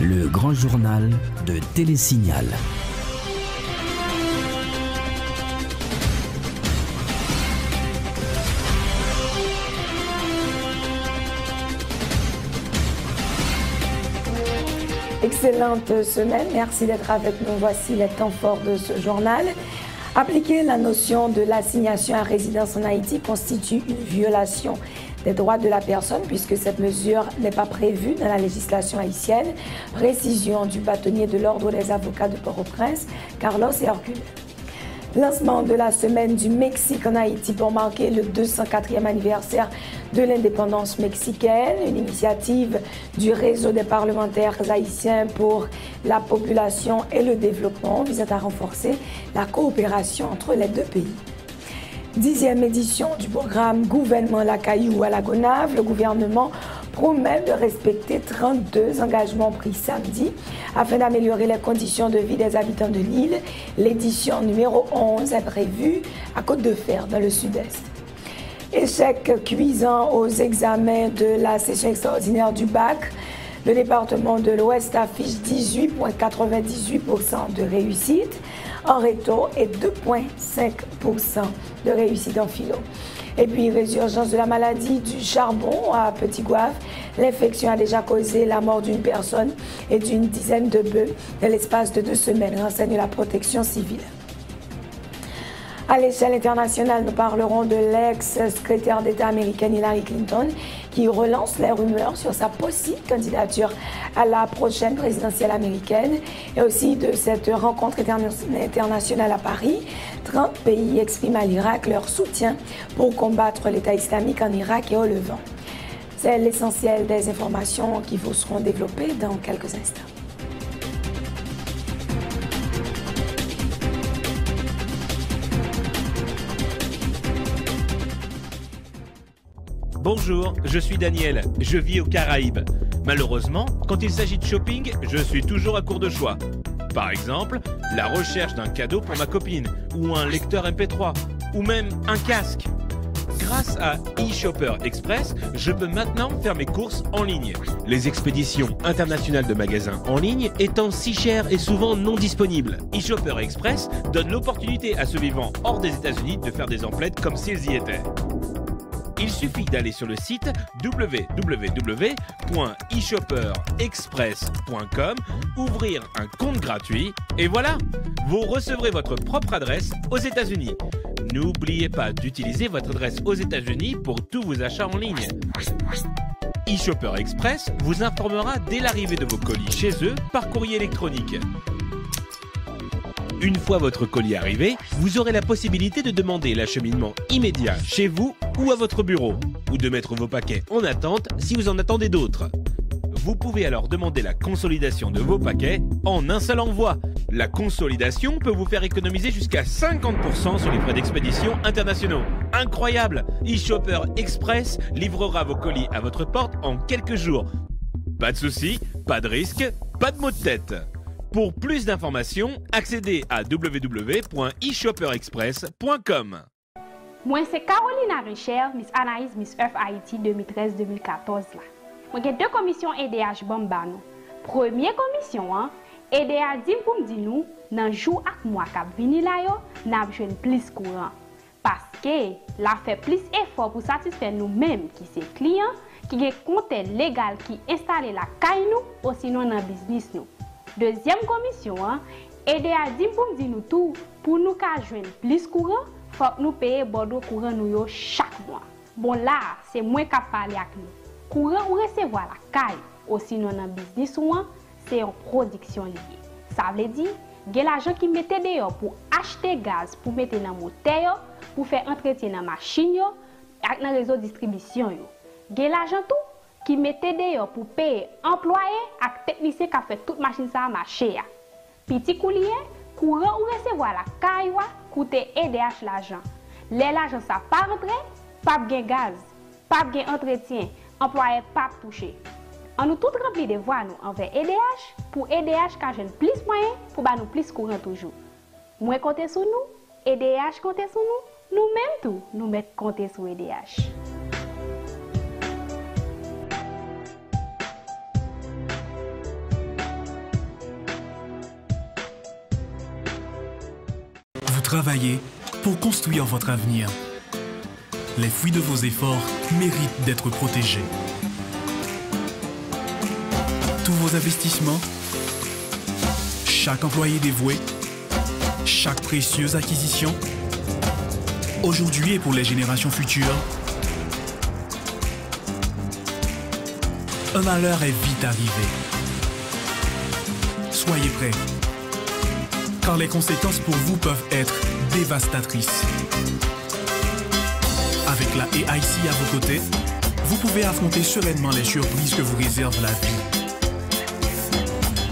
Le grand journal de Télésignal. Excellente semaine, merci d'être avec nous. Voici les temps forts de ce journal. Appliquer la notion de l'assignation à résidence en Haïti constitue une violation des droits de la personne puisque cette mesure n'est pas prévue dans la législation haïtienne. Précision du bâtonnier de l'Ordre des avocats de Port-au-Prince, Carlos Hercule. Lancement de la semaine du Mexique en Haïti pour marquer le 204e anniversaire de l'indépendance mexicaine, une initiative du réseau des parlementaires haïtiens pour la population et le développement visant à renforcer la coopération entre les deux pays. 10e édition du programme Gouvernement La Caillou à la Gonave, le gouvernement promet de respecter 32 engagements pris samedi afin d'améliorer les conditions de vie des habitants de l'île. L'édition numéro 11 est prévue à Côte-de-Fer dans le sud-est. Échec cuisant aux examens de la session extraordinaire du bac. Le département de l'Ouest affiche 18,98% de réussite en réto et 2,5% de réussite en philo. Et puis, résurgence de la maladie du charbon à Petit-Goâve. L'infection a déjà causé la mort d'une personne et d'une dizaine de bœufs dans l'espace de 2 semaines, renseigne la protection civile. À l'échelle internationale, nous parlerons de l'ex-secrétaire d'État américaine Hillary Clinton qui relance les rumeurs sur sa possible candidature à la prochaine présidentielle américaine et aussi de cette rencontre internationale à Paris. 30 pays expriment à l'Irak leur soutien pour combattre l'État islamique en Irak et au Levant. C'est l'essentiel des informations qui vous seront développées dans quelques instants. Bonjour, je suis Daniel, je vis aux Caraïbes. Malheureusement, quand il s'agit de shopping, je suis toujours à court de choix. Par exemple, la recherche d'un cadeau pour ma copine, ou un lecteur MP3, ou même un casque. Grâce à eShopper Express, je peux maintenant faire mes courses en ligne. Les expéditions internationales de magasins en ligne étant si chères et souvent non disponibles. eShopper Express donne l'opportunité à ceux vivant hors des États-Unis de faire des emplettes comme s'ils y étaient. Il suffit d'aller sur le site www.eshopperexpress.com, ouvrir un compte gratuit et voilà, vous recevrez votre propre adresse aux États-Unis. N'oubliez pas d'utiliser votre adresse aux États-Unis pour tous vos achats en ligne. eShopper Express vous informera dès l'arrivée de vos colis chez eux par courrier électronique. Une fois votre colis arrivé, vous aurez la possibilité de demander l'acheminement immédiat chez vous ou à votre bureau, ou de mettre vos paquets en attente si vous en attendez d'autres. Vous pouvez alors demander la consolidation de vos paquets en un seul envoi. La consolidation peut vous faire économiser jusqu'à 50% sur les frais d'expédition internationaux. Incroyable! eShopper Express livrera vos colis à votre porte en quelques jours. Pas de soucis, pas de risque, pas de maux de tête. Pour plus d'informations, accédez à www.eshopperexpress.com. Moi, c'est Carolina Richer, Miss Anaïs, Miss Earth Haïti 2013-2014. Moi, j'ai 2 commissions EDH Bambano. Première commission, EDH dit pour me dire nous, dans le jour ak mois qui vini là yo, n'a besoin plus courant. Parce que la fait plus effort pour satisfaire nous-mêmes qui c'est clients, qui ont compte légal qui installé la caille nous, ou sinon dans business nous. Deuxième commission, EDH dit pour me dire nous tout, pour nous joindre plus courant, faut que nous payer bordeaux courant nous chaque mois. Bon là, c'est moi qui parle avec nous. Courant ou recevoir la caille, ou sinon dans business c'est une production liée. Ça veut dire, il y a l'argent qui mettait dehors pour acheter gaz, pour mettre dans le moteur, pour faire entretien dans la machine, et dans le réseau de distribution. Il y a l'argent tout qui mettait dehors pour payer employés et techniciens qui fait toute machine ça marcher. Petit coulier, courant ou recevoir la caille, coûte EDH l'argent. L'argent ça pas rentré, pas de gaz, pas de entretien, employé pas touché. On nous tout rempli de voix nous envers EDH pour EDH qui a plus moyens pour nous plus courant toujours. Moi compter sur nous, EDH compter sur nous, nous-mêmes tout, nous mettre compter sur EDH. Travaillez pour construire votre avenir. Les fruits de vos efforts méritent d'être protégés. Tous vos investissements, chaque employé dévoué, chaque précieuse acquisition, aujourd'hui et pour les générations futures, un malheur est vite arrivé. Soyez prêts, car les conséquences pour vous peuvent être dévastatrices. Avec la AIC à vos côtés, vous pouvez affronter sereinement les surprises que vous réserve la vie.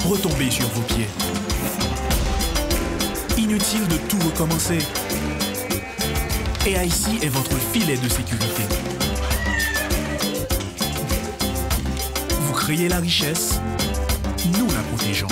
Retombez sur vos pieds. Inutile de tout recommencer. AIC est votre filet de sécurité. Vous créez la richesse, nous la protégeons.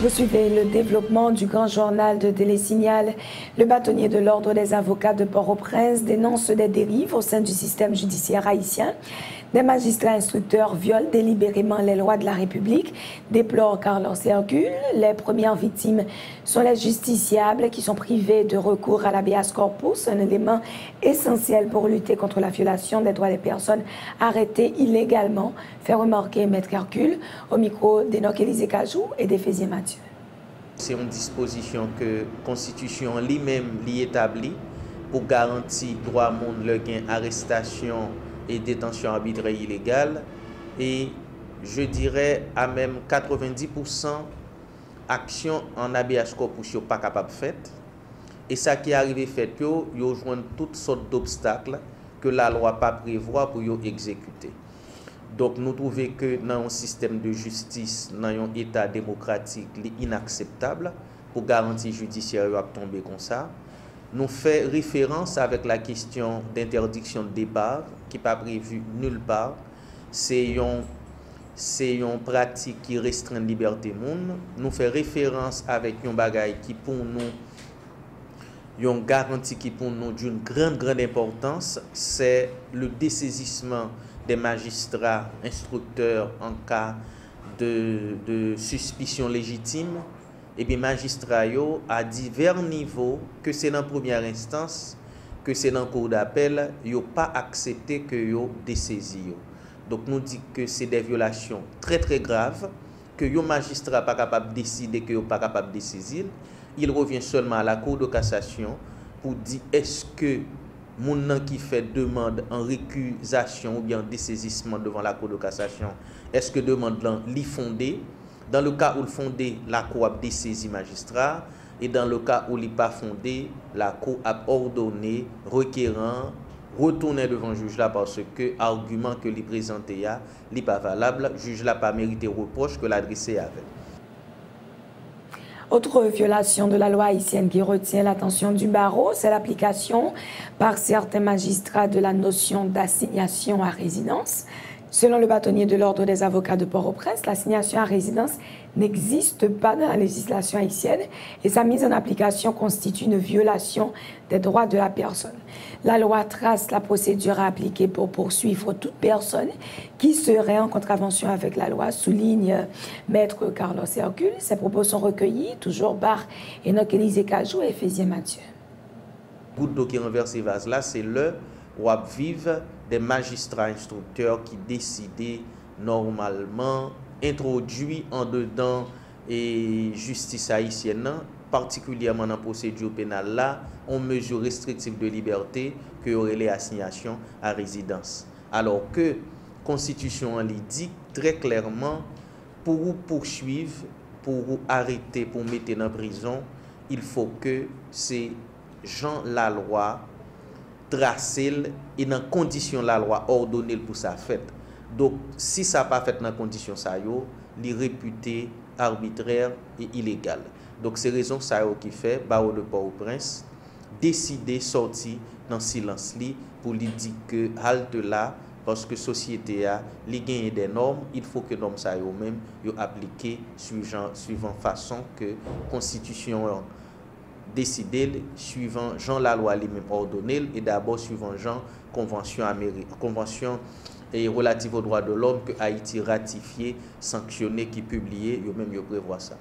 Vous suivez le développement du grand journal de Télésignal. Le bâtonnier de l'Ordre des avocats de Port-au-Prince dénonce des dérives au sein du système judiciaire haïtien. Des magistrats instructeurs violent délibérément les lois de la République, déplore Carlos Hercule. Les premières victimes sont les justiciables qui sont privés de recours à l'habeas corpus, un élément essentiel pour lutter contre la violation des droits des personnes arrêtées illégalement, fait remarquer Maître Hercule au micro d'Enoch Élisée Cajou et d'Éphésier Mathieu. C'est une disposition que la Constitution lui-même l'établit pour garantir droit à monde, le gain, arrestation et détention arbitraire illégale. Et je dirais à même 90% action en habeas corpus pas capable de faire. Et ça qui est arrivé fait, ils joignent toutes sortes d'obstacles que la loi pas prévoit pour exécuter. Donc nous trouvons que dans un système de justice, dans un état démocratique, c'est inacceptable pour garantir judiciaire à tomber comme ça. Nous faisons référence avec la question d'interdiction de départ qui n'est pas prévue nulle part. C'est une pratique qui restreint la liberté monde. Nous faisons référence avec un bagage qui pour nous, une garantie qui pour nous d'une grande importance, c'est le dessaisissement des magistrats instructeurs en cas de suspicion légitime. Et bien magistrats à divers niveaux, que c'est dans la première instance, que c'est dans le cours d'appel, ils n'ont pas accepté que ils dessaisissent. Donc nous disons que c'est des violations très graves, que les magistrats ne sont pas capables de décider, que ils ne sont pas capables de saisir. Il revient seulement à la Cour de cassation pour dire est-ce que mon qui fait demande en récusation ou bien en dessaisissement devant la Cour de cassation, est-ce que demande l'y fondée? Dans le cas où le fondé, la Cour a dessaisi magistrat, et dans le cas où il n'est pas fondé, la Cour a ordonné requérant retourner devant le juge là parce que l'argument que lui présenté n'est pas valable, le juge là pas mérité reproche que l'adressé avait. Autre violation de la loi haïtienne qui retient l'attention du barreau, c'est l'application par certains magistrats de la notion d'assignation à résidence. Selon le bâtonnier de l'Ordre des avocats de Port-au-Prince, l'assignation à résidence n'existe pas dans la législation haïtienne et sa mise en application constitue une violation des droits de la personne. La loi trace la procédure à appliquer pour poursuivre toute personne qui serait en contravention avec la loi, souligne Maître Carlos Hercule. Ces propos sont recueillis toujours par Enoch Élisée Cajou et Éphésier Mathieu. Goutte d'eau qui renverse ces vases-là, c'est le où vivent des magistrats instructeurs qui décidaient normalement introduit en dedans et justice haïtienne, particulièrement dans la procédure pénale là, on mesure restrictive de liberté que aurait les assignations à résidence. Alors que la Constitution en dit très clairement, pour vous poursuivre, pour vous arrêter, pour vous mettre en prison, il faut que ces gens la loi tracé et dans condition la loi ordonnée pour ça fait. Donc si ça pas fait dans condition ça yo, li réputé arbitraire et illégal. Donc c'est raison ça yo qui fait barreau de Port-au-Prince décider sortir dans silence li pour lui dire que halte là parce que société a li gagne des normes, il faut que normes ça yo même yo appliquer suivant façon que constitution décider suivant Jean la loi lui-même ordonné et d'abord suivant Jean convention et relative aux droits de l'homme que Haïti ratifié, sanctionné, qui publié, même yo prévoit ça.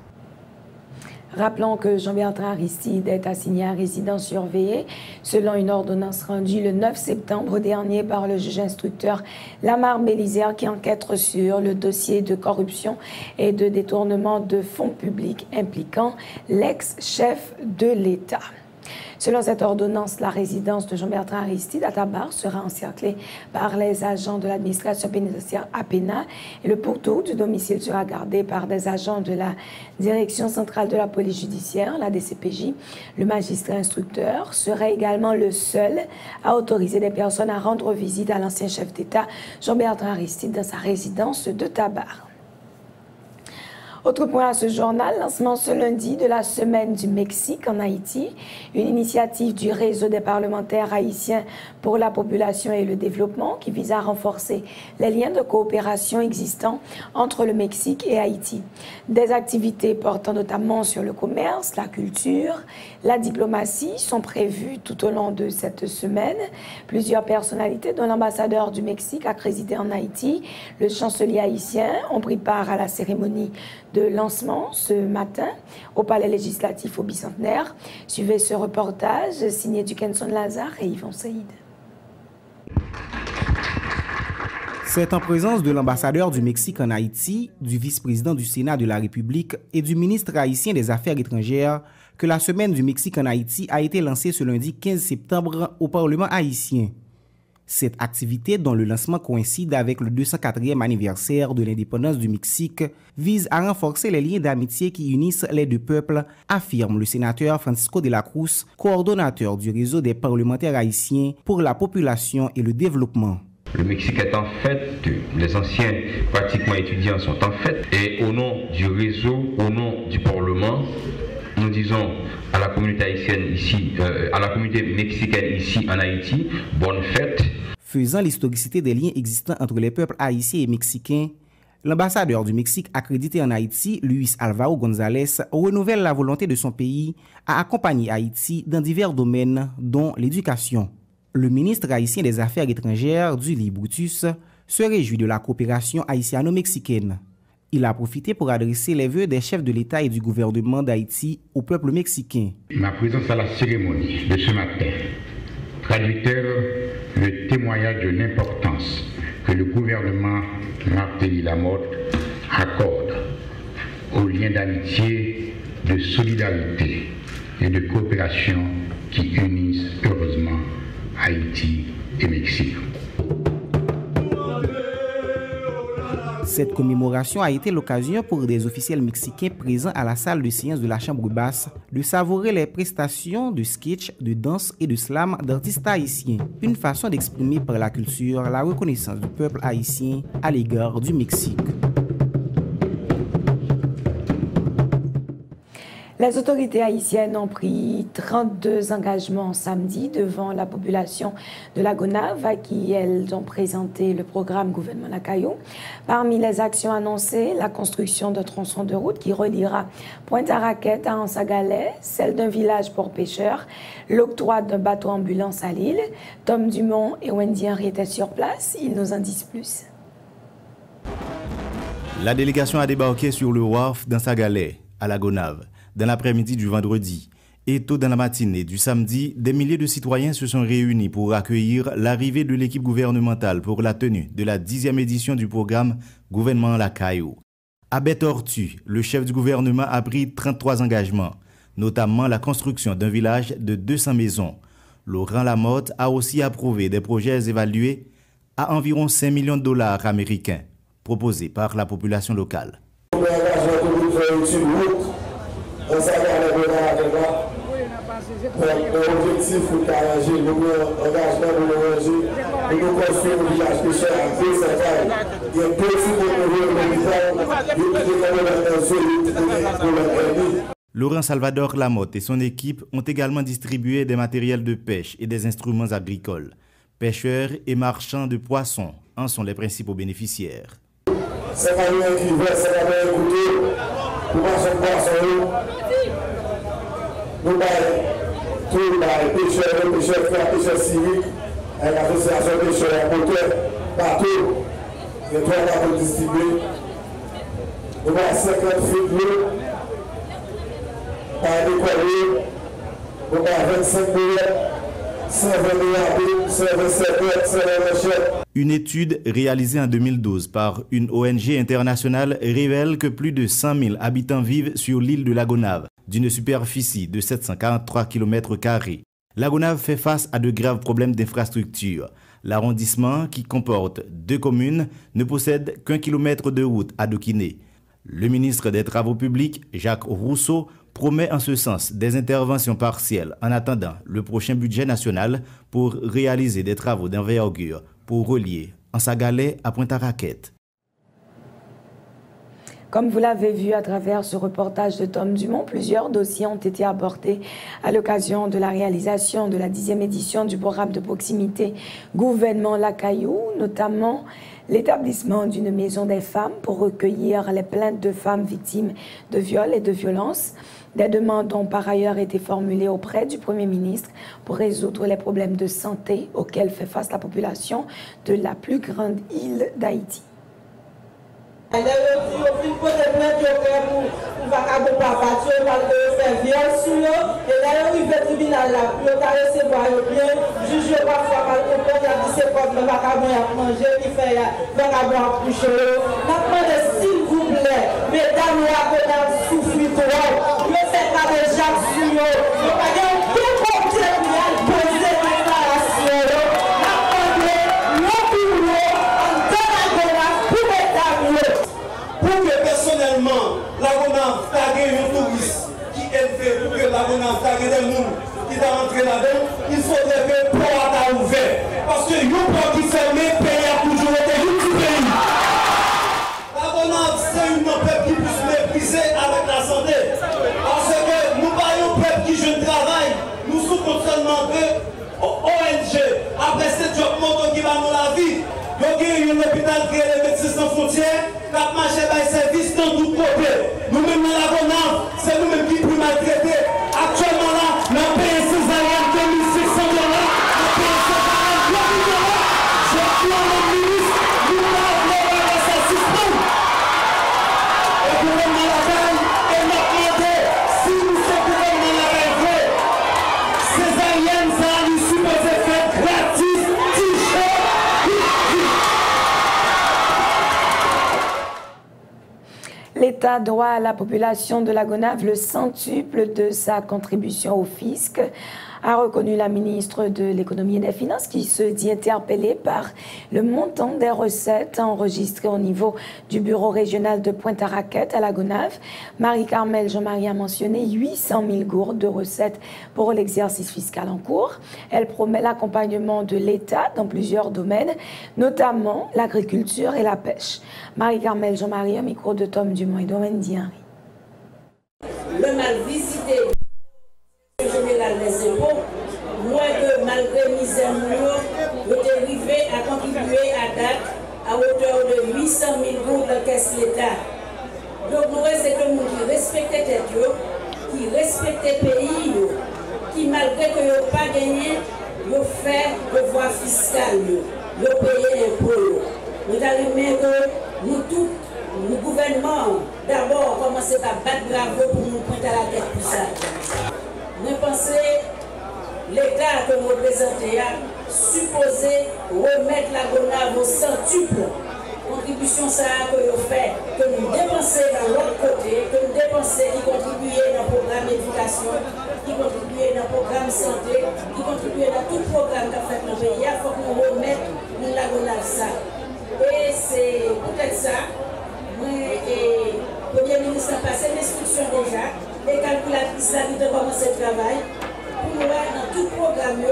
Rappelons que Jean-Bertrand Aristide est assigné à résidence surveillée selon une ordonnance rendue le 9 septembre dernier par le juge instructeur Lamar Bélisaire qui enquête sur le dossier de corruption et de détournement de fonds publics impliquant l'ex-chef de l'État. Selon cette ordonnance, la résidence de Jean-Bertrand Aristide à Tabar sera encerclée par les agents de l'administration pénitentiaire APENA et le pourtour du domicile sera gardé par des agents de la Direction centrale de la police judiciaire, la DCPJ. Le magistrat instructeur serait également le seul à autoriser des personnes à rendre visite à l'ancien chef d'État Jean-Bertrand Aristide dans sa résidence de Tabar. Autre point à ce journal, lancement ce lundi de la Semaine du Mexique en Haïti, une initiative du réseau des parlementaires haïtiens pour la population et le développement qui vise à renforcer les liens de coopération existants entre le Mexique et Haïti. Des activités portant notamment sur le commerce, la culture, la diplomatie sont prévues tout au long de cette semaine. Plusieurs personnalités, dont l'ambassadeur du Mexique accrédité en Haïti, le chancelier haïtien, ont pris part à la cérémonie de lancement ce matin au Palais législatif au Bicentenaire. Suivez ce reportage signé Dukenson Lazare et Yvon Saïd. C'est en présence de l'ambassadeur du Mexique en Haïti, du vice-président du Sénat de la République et du ministre haïtien des Affaires étrangères que la Semaine du Mexique en Haïti a été lancée ce lundi 15 septembre au Parlement haïtien. Cette activité, dont le lancement coïncide avec le 204e anniversaire de l'indépendance du Mexique, vise à renforcer les liens d'amitié qui unissent les deux peuples, affirme le sénateur Francisco de la Cruz, coordonnateur du réseau des parlementaires haïtiens pour la population et le développement. Le Mexique est en fête, les anciens pratiquement étudiants sont en fête, et au nom du réseau, au nom du Parlement, nous disons à la communauté haïtienne ici, à la communauté mexicaine ici en Haïti, bonne fête. Faisant l'historicité des liens existants entre les peuples haïtiens et mexicains, l'ambassadeur du Mexique accrédité en Haïti, Luis Alvaro González, renouvelle la volonté de son pays à accompagner Haïti dans divers domaines, dont l'éducation. Le ministre haïtien des Affaires étrangères, Duli Brutus, se réjouit de la coopération haïtiano-mexicaine. Il a profité pour adresser les vœux des chefs de l'État et du gouvernement d'Haïti au peuple mexicain. Ma présence à la cérémonie de ce matin traduit-elle le témoignage de l'importance que le gouvernement Martelly Lamotte accorde aux liens d'amitié, de solidarité et de coopération qui unissent heureusement Haïti et Mexique. Cette commémoration a été l'occasion pour des officiels mexicains présents à la salle de séance de la Chambre basse de savourer les prestations de sketch, de danse et de slam d'artistes haïtiens. Une façon d'exprimer par la culture la reconnaissance du peuple haïtien à l'égard du Mexique. Les autorités haïtiennes ont pris 32 engagements samedi devant la population de la Gonave à qui elles ont présenté le programme Gouvernement Lacaillou. Parmi les actions annoncées, la construction d'un tronçon de route qui reliera Pointe-à-Raquette à Ansagalais, celle d'un village pour pêcheurs, l'octroi d'un bateau ambulance à Lille. Tom Dumont et Wendy Henry étaient sur place, ils nous en disent plus. La délégation a débarqué sur le wharf d'Ansagalais, à la Gonave, dans l'après-midi du vendredi. Et tôt dans la matinée du samedi, des milliers de citoyens se sont réunis pour accueillir l'arrivée de l'équipe gouvernementale pour la tenue de la 10e édition du programme Gouvernement Lacaillou. Abet Ortu, le chef du gouvernement, a pris 33 engagements, notamment la construction d'un village de 200 maisons. Laurent Lamotte a aussi approuvé des projets évalués à environ 5 millions de dollars américains, proposés par la population locale. Laurent Salvador Lamotte et son équipe ont également distribué des matériels de pêche et des instruments agricoles. Pêcheurs et marchands de poissons en sont les principaux bénéficiaires. nous tous les pêcheurs civiques, l'association des pêcheurs moteurs, partout, les 3 bateaux distribués. Nous avons 50 feet d'eau par décollé. Nous avons 25 millions, 120 millions, 127 mètres, 120 mètres. Une étude réalisée en 2012 par une ONG internationale révèle que plus de 100 000 habitants vivent sur l'île de La Gonâve, d'une superficie de 743 km². La Gonâve fait face à de graves problèmes d'infrastructure. L'arrondissement, qui comporte 2 communes, ne possède qu'1 kilomètre de route adoquinée. Le ministre des Travaux publics, Jacques Rousseau, promet en ce sens des interventions partielles en attendant le prochain budget national pour réaliser des travaux d'envergure pour relier Ansagalais à Pointe-à-Raquette. Comme vous l'avez vu à travers ce reportage de Tom Dumont, plusieurs dossiers ont été abordés à l'occasion de la réalisation de la 10e édition du programme de proximité Gouvernement La Caillou, notamment l'établissement d'une maison des femmes pour recueillir les plaintes de femmes victimes de viols et de violences. Des demandes ont par ailleurs été formulées auprès du Premier ministre pour résoudre les problèmes de santé auxquels fait face la population de la plus grande île d'Haïti. Pour que personnellement, la Gonâve tague un touriste qui est fait pour que la Gonâve tague des gens qui sont rentrés là-dedans, il faudrait que le port soit ouvert. Parce que le port qui est fermé, le pays a toujours été du pays. La Gonâve, c'est une peuple qui puisse mépriser avec la santé. Parce que nous parlons de peuple qui jeune travail, nous sommes seulement de ONG. Après ce job moto qui va nous la vie, il y a un hôpital qui est les médecins sans frontières. Cap marché par service dans tout côté. Nous-mêmes dans la Gonâve, c'est nous-mêmes qui pouvons maltraiter. Actuellement là, nous payons césarienne 2600 $, nous payons césarienne 3 000 $. Je suis le ministre, nous n'avons pas ça suspendre. Et pour même dans la caille, et nous demandons si nous sommes pour même dans la caille vrai. Césarienne, ça a lui supposé faire gratis, t-shirt. L'État doit à la population de la Gonâve le centuple de sa contribution au fisc, a reconnu la ministre de l'Économie et des Finances qui se dit interpellée par le montant des recettes enregistrées au niveau du bureau régional de Pointe-à-Raquette à la Gonâve. Marie-Carmel Jean-Marie a mentionné 800 000 gourdes de recettes pour l'exercice fiscal en cours. Elle promet l'accompagnement de l'État dans plusieurs domaines, notamment l'agriculture et la pêche. Marie-Carmel Jean-Marie, au micro de Tom Dumont et Domaine Dianri. Le mal visité général des impôts, moins que malgré misère, nous est arrivé à contribuer à date à hauteur de 800 000 gourdes de caisse l'État. Donc nous c'est que nous qui respectons tête, qui respectent le pays, qui malgré que nous pas gagné, nous fait devoir fiscal, nous payer impôts. Nous avons que nous tous, le gouvernement, d'abord commencer à battre bravo pour nous pointer à la tête pour ça. Nous pensons l'État que nous représentons a supposé remettre la Gonâve au centuple. Contribution ça que nous fait, que nous dépensons dans l'autre côté, que nous dépensons qui contribuent dans le programme d'éducation, qui contribuent dans le programme santé, qui contribuent dans tout programme qu'a fait le pays. Il faut que nous remettions la Gonâve ça. Et c'est peut-être ça. Et le Premier ministre a passé l'instruction déjà. Les calculatrices qui ont commencé le travail. Pour nous, dans tout programme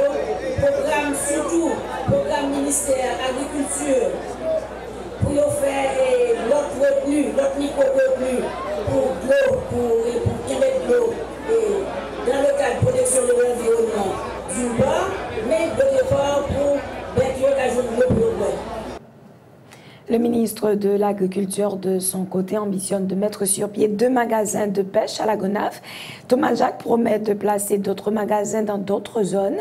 surtout, programme ministère, agriculture, pour nous faire l'autre retenu, l'autre micro-retenu pour l'eau, pour mettre de l'eau, dans le cadre de protection de l'environnement d'une part, mais d'autre part pour mettre la journée de l'eau pour le Le ministre ministre de l'Agriculture, de son côté, ambitionne de mettre sur pied 2 magasins de pêche à la Gonave. Thomas Jacques promet de placer d'autres magasins dans d'autres zones.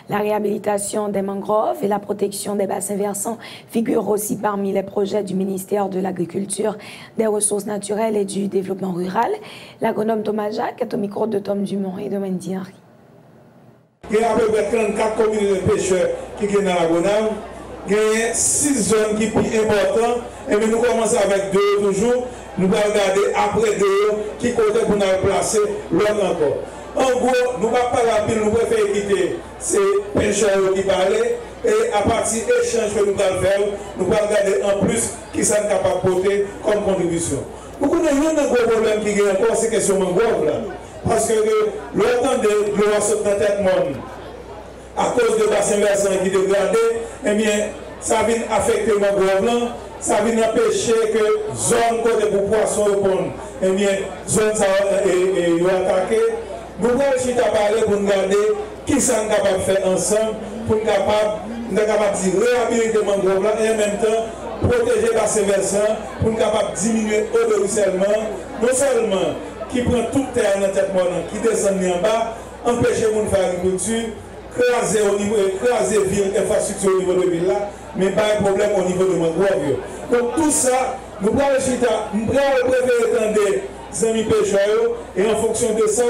La réhabilitation des mangroves et la protection des bassins versants figurent aussi parmi les projets du ministère de l'Agriculture, des Ressources naturelles et du Développement rural. L'agronome Thomas Jacques est au micro de Tom Dumont et de Mendy Henry. Il y a à peu près 34 communautés de pêcheurs qui sont dans la Gonave. Il y a 6 zones qui sont plus importantes. Et nous commençons avec 2 toujours. Nous allons regarder après 2 qui côté pour nous placer l'autre encore. En gros, nous ne pouvons pas rapide, nous préférons quitter ces pêcheurs qui parlent. Et à partir de l'échange que nous allons faire, nous allons regarder en plus qui sont capables de porter comme contribution. Nous connaissons un gros problème qui est encore, c'est la question de mangrove là. Parce que l'autant de l'eau saute dans la tête monde, à cause de bassin versant qui dégradé, eh bien, ça vient affecter le mangrove là, ça vient empêcher que zone côté pour poisson répondre, eh bien, zone ça va attaquer. Nous allons aussi parler pour nous regarder qui sont capables de faire ensemble, pour nous capables de réhabiliter le mangrove là et en même temps protéger le bassin versant, pour nous capables de diminuer l'eau de ruissellement, non seulement qui prend toute terre dans la tête monde, qui descend en bas, empêcher les gens de faire l'agriculture, craser ville, infrastructure au niveau de la ville là, mais pas un problème au niveau de mangrove. Donc tout ça, nous allons préférer des amis pêcheurs et en fonction de ça,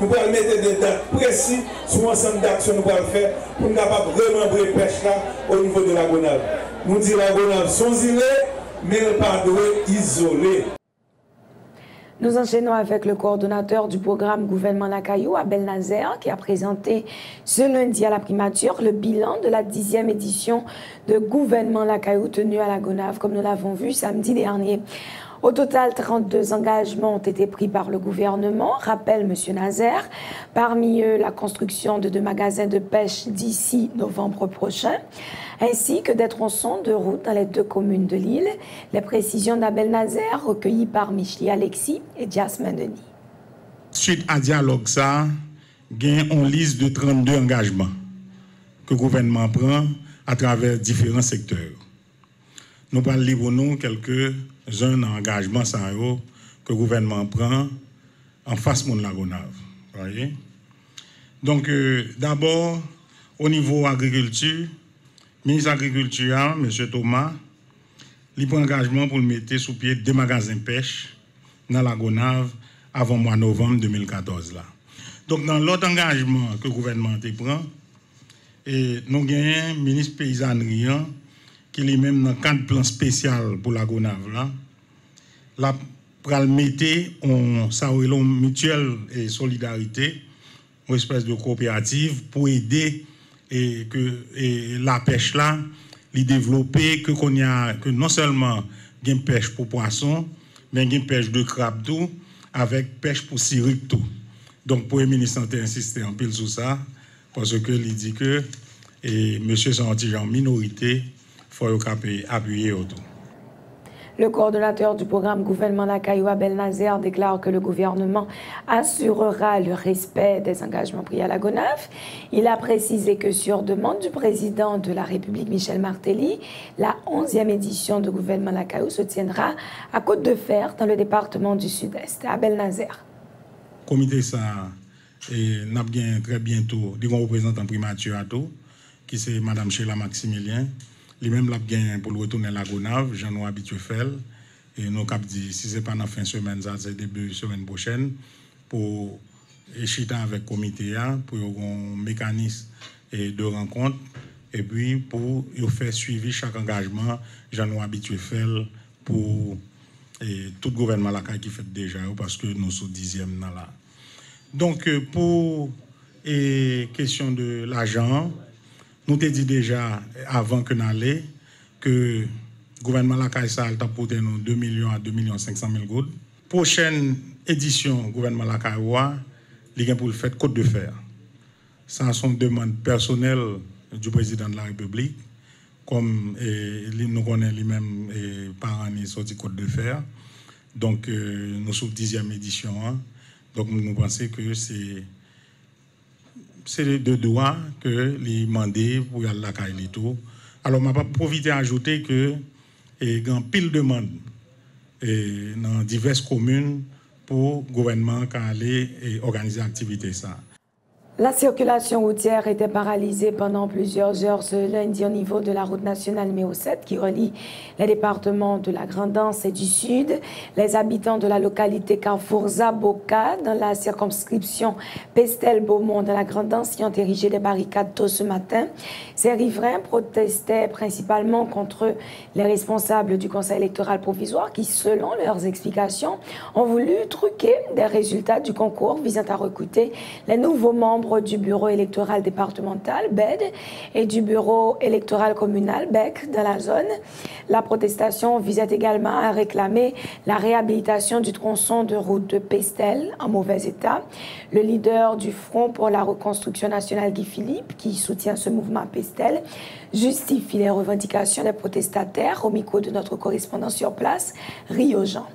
nous allons mettre des dates précises sur l'ensemble d'actions que nous allons faire pour nous capables de remembrer la pêche là au niveau de la Gonave. Nous disons la Gonave sont isolées, mais ne pas isolées. Nous enchaînons avec le coordonnateur du programme Gouvernement Lakayo, Abel Nazer, qui a présenté ce lundi à la primature le bilan de la 10e édition de Gouvernement Lakayo tenue à la Gonave, comme nous l'avons vu samedi dernier. Au total, 32 engagements ont été pris par le gouvernement, rappelle M. Nazer. Parmi eux, la construction de 2 magasins de pêche d'ici novembre prochain, ainsi que des tronçons de route dans les 2 communes de l'île. Les précisions d'Abel Nazer recueillies par Michli Alexis et Jasmine Denis. Suite à dialogue, ça, il y a une liste de 32 engagements que le gouvernement prend à travers différents secteurs. Nous parlons pour nous quelques-uns engagements que le gouvernement prend en face de la Gonave. Donc, d'abord, au niveau agriculture, le ministre de l'Agriculture, M. Thomas, il prend engagement pour mettre sous pied 2 magasins de pêche dans la Gonave avant le mois de novembre 2014. Là. Donc, dans l'autre engagement que le gouvernement prend, nous avons le ministre paysannerie qui est même dans le cadre plan spécial pour la Gonave. Là, pour mettre en mutuelle et solidarité, une espèce de coopérative pour aider la pêche là, les développer, que non seulement il y a une pêche pour poisson, mais il y a une pêche de crabe tout, avec pêche pour siric tout. Donc, le Premier ministre a insisté en pile sur ça, parce qu'il dit que monsieur Santi en minorité, il faut appuyer autour. Le coordonnateur du programme Gouvernement Lakayo, Abel Nazer, déclare que le gouvernement assurera le respect des engagements pris à la Gonave. Il a précisé que sur demande du président de la République, Michel Martelly, la 11e édition de Gouvernement Lakayo se tiendra à Côte-de-Fer, dans le département du Sud-Est. Abel Nazer. Comité ça, n'a bien très bientôt, des représentants primature à tout, qui c'est Mme Sheila Maximilien. Lui-même l'a bien pour le retourner à la Gonave, j'en ai habitué faire. Et nous avons dit, si ce n'est pas dans la fin de semaine, c'est début de semaine prochaine, pour échiter avec le comité, pour un mécanisme de rencontre, et puis pour faire suivi chaque engagement, j'en ai habitué faire pour tout le gouvernement qui fait déjà, parce que nous sommes 10e là. Donc, pour question de l'argent, nous t'ai dit déjà, avant que nous allions, que le gouvernement de la CAISA a apporté nous 2 millions à 2 500 000 gouttes. Prochaine édition, le gouvernement de la CAISA, il y a pour le fait Côte-de-Fer. Ça, sont demandes personnelles du président de la République, comme nous connaissons lui-même par an, il sorti Côte-de-Fer. Donc, nous sommes 10e édition. Donc, nous pensons que c'est de droit que les mandés pour y aller à la Kailito. Alors, je vais profiter à ajouter que et grand pile de demande et dans diverses communes pour le gouvernement qui aller et organiser l'activité ça. La circulation routière était paralysée pendant plusieurs heures ce lundi au niveau de la route nationale numéro 7 qui relie les départements de la Grande-Anse et du Sud. Les habitants de la localité Carrefour-Zaboka dans la circonscription Pestel-Beaumont de la Grande-Anse y ont érigé des barricades tôt ce matin. Ces riverains protestaient principalement contre les responsables du Conseil électoral provisoire qui, selon leurs explications, ont voulu truquer des résultats du concours visant à recruter les nouveaux membres du bureau électoral départemental, BED, et du bureau électoral communal, BEC, dans la zone. La protestation visait également à réclamer la réhabilitation du tronçon de route de Pestel en mauvais état. Le leader du Front pour la reconstruction nationale, Guy Philippe, qui soutient ce mouvement à Pestel, justifie les revendications des protestataires au micro de notre correspondant sur place, Rio Jean.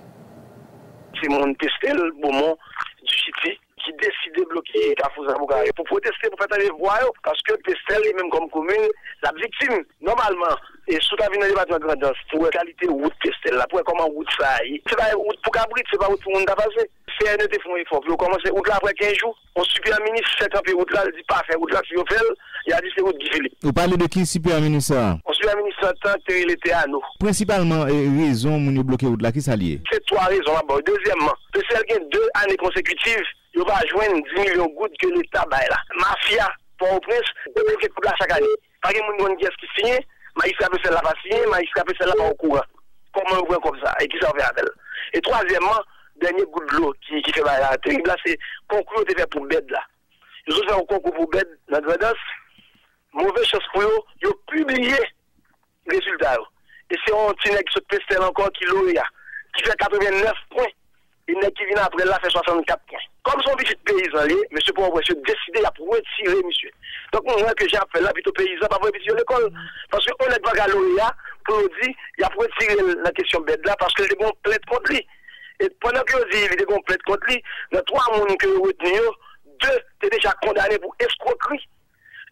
C'est mon Pestel, Beaumont, du Cité, qui décide de bloquer Carrefour-Zaboka pour protester, pour faire des voix, parce que Pestel est même comme commune, la victime, normalement, et sous la ville de département de Grande-Anse, pour la qualité de route Pestel, là, pour comment route ça aille. C'est pas route pour Cabrit, c'est pas route pour monde à passer. CNET font effort, pour commencer route là après 15 jours, on super ministre fait un peu route là, il dit pas faire route là, si on fait, il a dit c'est route Guy Philippe. Vous parlez de qui super ministre? On super ministre en tant qu'il était à nous. Principalement, raison pour bloquer route là, qui s'allie? C'est trois raisons d'abord. Deuxièmement, Pestel gagne 2 années consécutives. Il va joindre 10 millions de gouttes que l'État baille là. Mafia, Port-au-Prince, de bloquer coup là chaque année. Pas que mon monde qui signe, magistrat peut celle-là pas signer, magistrat peut celle-là pas au courant. Comment on voit comme ça et qui s'en fait à elle. Et troisièmement, dernier coup de l'eau qui fait baille là. Terrible là, c'est concours de fait pour BED là. Ils ont fait un concours pour BED dans le Grande-Anse. Mauvaise chose pour eux, ils ont publié les résultats. Et c'est un petit nègre qui se Pestel encore qui lauréat, qui fait 89 points. Il n'est qui vient après là fait 64 points. Comme son petit paysan, M. Port-au-Prince a décidé à retirer monsieur. Donc moi que j'ai appelé là plutôt paysan pas pour retirer l'école. Parce qu'on n'est pas à lauréat pour dire il a retiré la question bête là parce que les bons plaide contre lui. Et pendant que vous dites les bons plaide contre lui, dans 3 personnes que vous retenez, 2 étaient déjà condamnés pour escroquerie.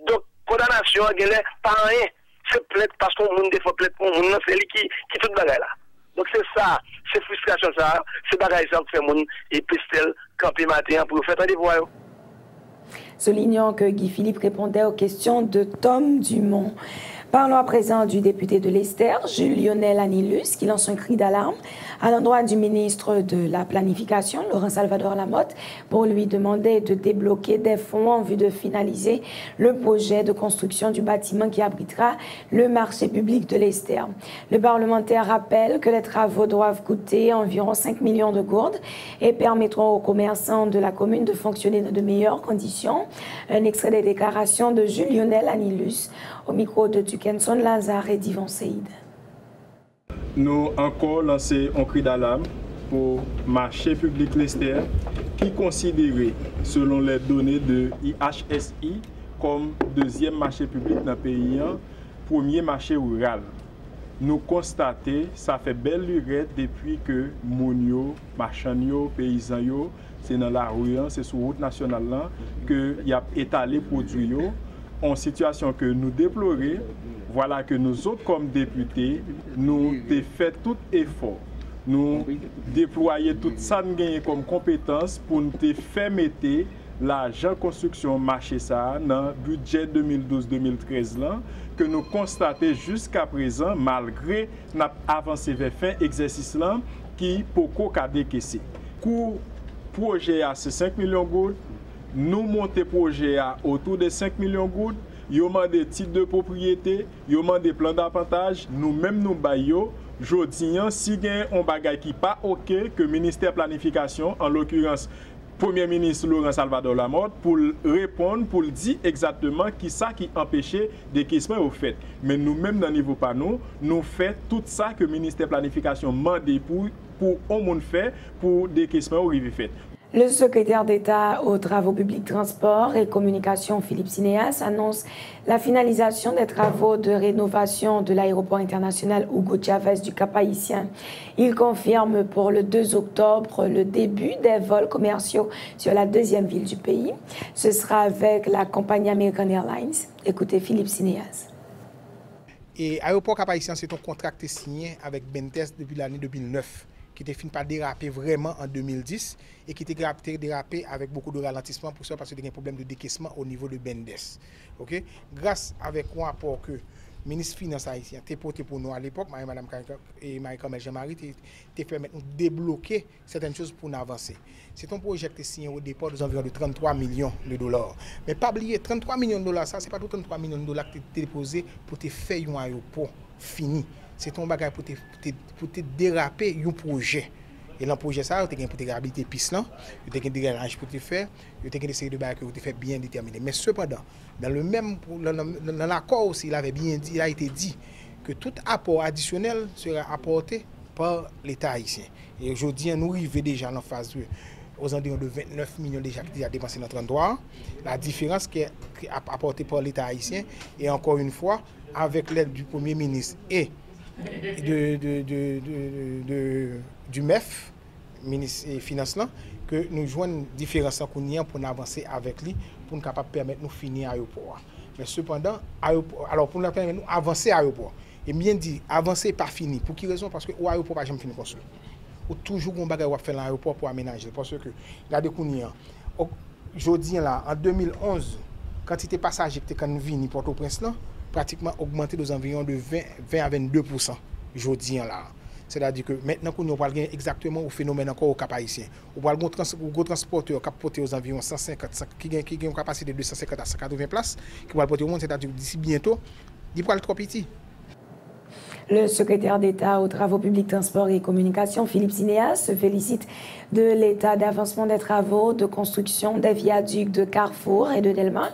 Donc condamnation n'est pas rien. C'est plaide parce qu'on monde des fois plaide pour monde, c'est lui qui tout le bagage là. Donc c'est ça, c'est frustration ça, c'est bagaille ça fait mon et Pestel camper matin pour faire des voix. Soulignant que Guy Philippe répondait aux questions de Tom Dumont. Parlons à présent du député de l'Esther, Jules-Lionel Anilus, qui lance un cri d'alarme à l'endroit du ministre de la Planification, Laurent-Salvador Lamotte, pour lui demander de débloquer des fonds en vue de finaliser le projet de construction du bâtiment qui abritera le marché public de l'Esther. Le parlementaire rappelle que les travaux doivent coûter environ 5 millions de gourdes et permettront aux commerçants de la commune de fonctionner dans de meilleures conditions. Un extrait des déclarations de Jules-Lionel Anilus au micro de Dukenson Lazare et d'Yvon Seyd. Nous encore lancé un cri d'alarme pour le marché public l'Esther qui est considéré selon les données de IHSI comme deuxième marché public dans le pays, premier marché rural. Nous constatons ça fait belle lurette depuis que Mounio, marchands, paysans, c'est dans la rue, c'est sur la route nationale que y a étalé produits en situation que nous déplorons. Voilà que nous autres comme députés, nous avons fait tout effort. Nous déployer tout ça comme compétence pour nous faire mettre l'argent construction marché ça dans le budget 2012-2013 que nous constatons jusqu'à présent malgré notre avancée vers fin exercice là qui beaucoup a décaissé. Coût projet à 5 millions de gouttes, nous montons projet à autour de 5 millions de gouttes. Yo des titres de propriété, yo des plans d'avantage, nous-mêmes nous baillons. Jodi, si il y a un bagage qui n'est pas OK, que le ministère de la Planification, en l'occurrence, Premier ministre Laurent-Salvador Lamotte, pour répondre, pour dire exactement qui ça qui empêchait des questions au fait. Mais nous-mêmes, dans le niveau panneau, nous faisons tout ça que le ministère de la Planification demande pour au monde faire, pour des questions au fait. Le secrétaire d'État aux Travaux publics, Transports et Communications, Philippe Sinéas, annonce la finalisation des travaux de rénovation de l'aéroport international Hugo Chavez du Cap-Haïtien. Il confirme pour le 2 octobre le début des vols commerciaux sur la deuxième ville du pays. Ce sera avec la compagnie American Airlines. Écoutez Philippe Sinéas. Et Aéroport Cap-Haïtien, c'est un contrat qui est signé avec Bentes depuis l'année 2009, qui était fini par déraper vraiment en 2010 et qui était dérapé avec beaucoup de ralentissement pour ça parce qu'il y a un problème de décaissement au niveau de Bendes. Okay? Grâce avec un rapport que le ministre des Finances haïtien a porté pour nous à l'époque, Mme et Marie-Carmel Jean-Marie, te permettre de débloquer certaines choses pour nous avancer. C'est un projet qui est signé au départ d'environ de 33 millions de dollars. Mais pas oublier, 33 millions de dollars, ça, c'est pas tout 33 millions de dollars que tu as déposé pour te faire un aéroport fini. C'est ton bagage pour te déraper un projet. Et dans le projet, ça, tu as pour te réhabiliter piste là, tu as des gages pour te faire, tu as des séries de bagages que tu fais bien déterminé. Mais cependant, dans l'accord aussi, il avait bien dit, il a été dit que tout apport additionnel sera apporté par l'État haïtien. Et aujourd'hui, nous arrivons déjà en phase 2 aux environs de 29 millions déjà qui a dépensé notre endroit. La différence qui est apportée par l'État haïtien, et encore une fois, avec l'aide du Premier ministre et du MEF, ministre des Finances, que nous joignons différents qu'on pour avancer avec lui, pour nous capable permettre de nous finir l'aéroport. Mais cependant, alors pour nous permettre de avancer à l'aéroport, et bien dit, avancer pas fini. Pour quelle raison? Parce que l'aéroport n'a jamais fini de construire. Ou toujours un bagage à faire l'aéroport pour aménager. Parce que, regardez, aujourd'hui, en 2011, quantité de passagers qui étaient venus Port-au-Prince, pratiquement augmenté aux environs de 20 à 22%. Aujourd'hui, là. C'est-à-dire que maintenant, nous parlons exactement au phénomène encore au Cap-Haïtien. On parle de gros transporteurs qui portent aux environs 150, qui ont une capacité de 250 à 180 places, qui vont porter au monde, c'est-à-dire d'ici bientôt, ils vont être trop petits. Le secrétaire d'État aux Travaux publics, Transport et Communication, Philippe Sinéas, se félicite de l'état d'avancement des travaux de construction des viaducs de Carrefour et de Delma.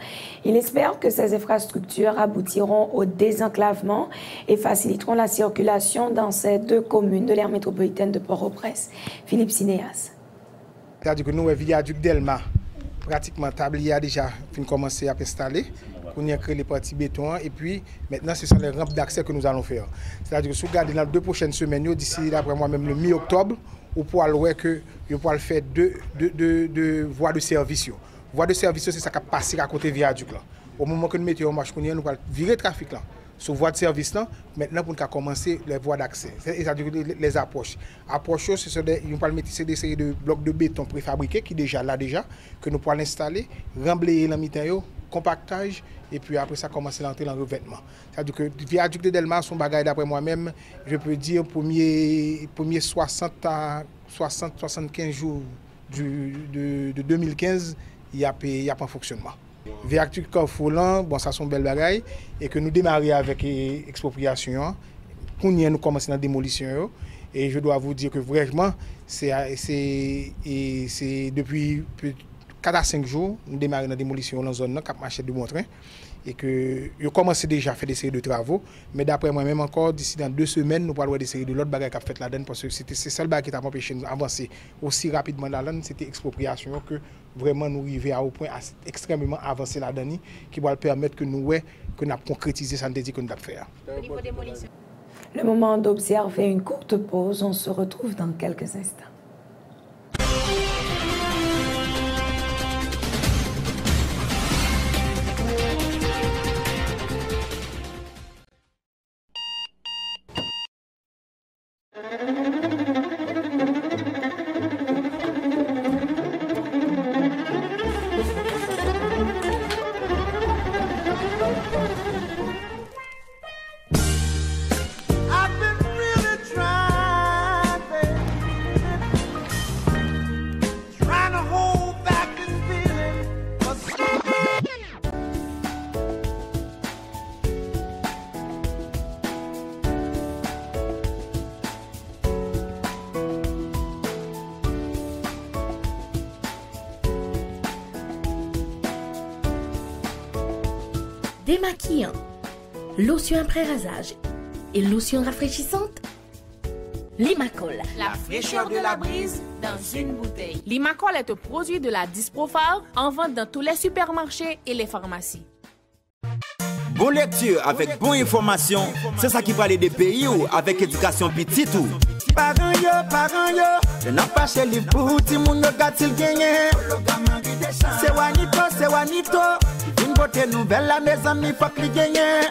Il espère que ces infrastructures aboutiront au désenclavement et faciliteront la circulation dans ces deux communes de l'aire métropolitaine de Port-au-Prince. Philippe Sinéas. C'est-à-dire que nous, le viaduc Delma, pratiquement, tablier a déjà commencé à installer. On a créé les parties béton et puis maintenant ce sont les rampes d'accès que nous allons faire. C'est-à-dire que si vous regardez dans les 2 prochaines semaines, d'ici d'après moi même le mi-octobre, vous pourrez voir que vous pourrez faire deux voies de service. Voies de service, c'est ça qui passe à côté viaduc là. Au moment que nous mettons en marche, nous allons virer le trafic là. Sur voie de service là, maintenant pour nous commencer les voies d'accès, c'est-à-dire les approches. Approches, c'est nous allons mettre des séries de blocs de béton préfabriqués qui déjà là que nous pourrons installer, remblayer la mi-temps, compactage et puis après ça commencer à entrer dans le revêtement. C'est-à-dire que le viaduc de Delma, son bagage d'après moi-même, je peux dire premier 60 à 75 jours de 2015, il y a pas fonctionnement. Viaduc Carrefour, bon ça sont belles bagailles et que nous démarrions avec expropriation, nous commençons la démolition et je dois vous dire que vraiment c'est depuis 4 à 5 jours, nous démarrons la démolition dans la zone Cap Marché de Montrain et que nous commençons déjà à faire des séries de travaux. Mais d'après moi-même encore, d'ici dans 2 semaines, nous parlons des séries de l'autre bagaille qui a fait là-dedans parce que c'est ça qui a empêché de nous avancer aussi rapidement là-dedans. C'était l'expropriation que vraiment nous arrivions au point extrêmement avancé là-dedans qui va permettre que nous concrétiser ça que nous devons faire. Le moment d'observer une courte pause. On se retrouve dans quelques instants. Démaquillant, lotion après rasage et lotion rafraîchissante. Limacol, la fraîcheur de la brise dans une bouteille. Limacol est un produit de la Disprofar en vente dans tous les supermarchés et les pharmacies. Bon lecture avec bonne information, c'est ça qui va aller des pays avec éducation petite ou. Parents yo, je n'ai pas chez les bouts, si mon yo gâtil gagné. C'est Wanito, une beauté nouvelle, la mes amis, faut que les gagner.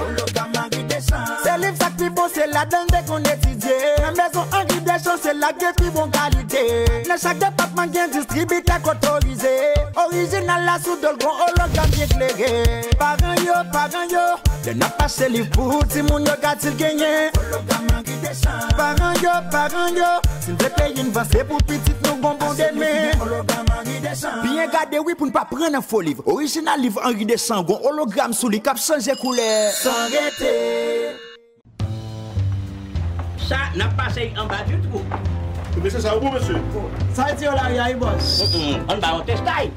C'est livre, ça qui bon, c'est la donne qu'on étudie. La maison Henri Deschamps, c'est la guerre qui bon qualité. Dans chaque département, il y a un distributeur autorisé. Original, la sous de gros hologramme bien éclairé. Parents yo, le n'a pas chez livre pour si mon yo gâte-il gagné. Hologramme Henri Deschamps. Parents yo, s'il te plaît, une vance pour petite nous bonbons d'aimer. Hologramme Henri Deschamps. Bien gardé, oui, pour ne pas prendre un faux livre. Original livre Henri Deschamps, gon hologramme sous les cap changer couleur. Sans arrêter. Ça n'a pas passé en bas du tout. Mais c'est ça, vous, monsieur? Ça a été là, il boss. On va au testaille.